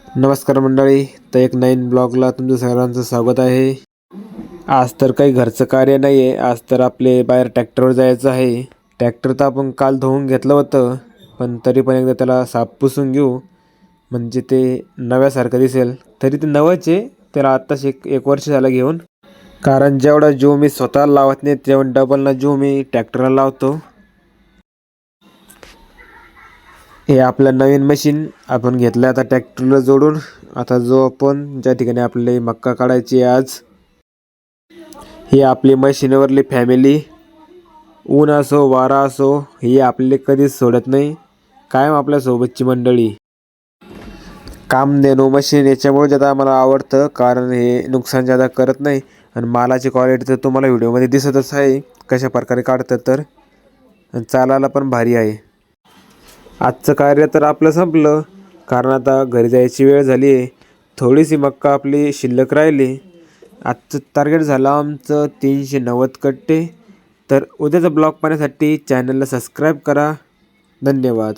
नमस्कार मंडळी, तर एक नवीन ब्लॉगला तुमचं सर्वांचं स्वागत आहे. आज तर काही घरचं कार्य नाही आहे. आज तर आपले बाहेर ट्रॅक्टरवर जायचं आहे. ट्रॅक्टर तर आपण काल धुवून घेतलं होतं, पण तरी पण एकदा त्याला साफ पुसून घेऊ, म्हणजे ते नव्यासारखं दिसेल. तरी ते नवंच आहे, त्याला आत्ताच एक वर्ष झालं घेऊन. कारण जेवढा जीव मी स्वतःला लावत नाही तेवढा डबल ना जीव मी ट्रॅक्टरला लावतो. हे आपलं नवीन मशीन आपण घेतलं आता ट्रॅक्टरला जोडून. आता जो आपण ज्या ठिकाणी आपली मक्का काढायची आज, ही आपली मशीनवरली फॅमिली, ऊन असो वारा असो, ही आपले कधीच सोडत नाही, कायम आपल्यासोबतची मंडळी. कामधेनू मशीन याच्यामुळे ज्यादा आम्हाला आवडतं, कारण हे नुकसान ज्यादा करत नाही आणि मालाची क्वालिटी तर तुम्हाला व्हिडिओमध्ये दिसतच आहे कशा प्रकारे काढतं. तर चालायला पण भारी आहे. आजचं कार्य तर आपलं संपलं, कारण आता घरी जायची वेळ झाली आहे. थोडीशी मक्का आपली शिल्लक राहिली. आजचं टार्गेट झालं आमचं 390 कट्टे. तर उद्याचा ब्लॉग पाहण्यासाठी चॅनलला सबस्क्राईब करा. धन्यवाद.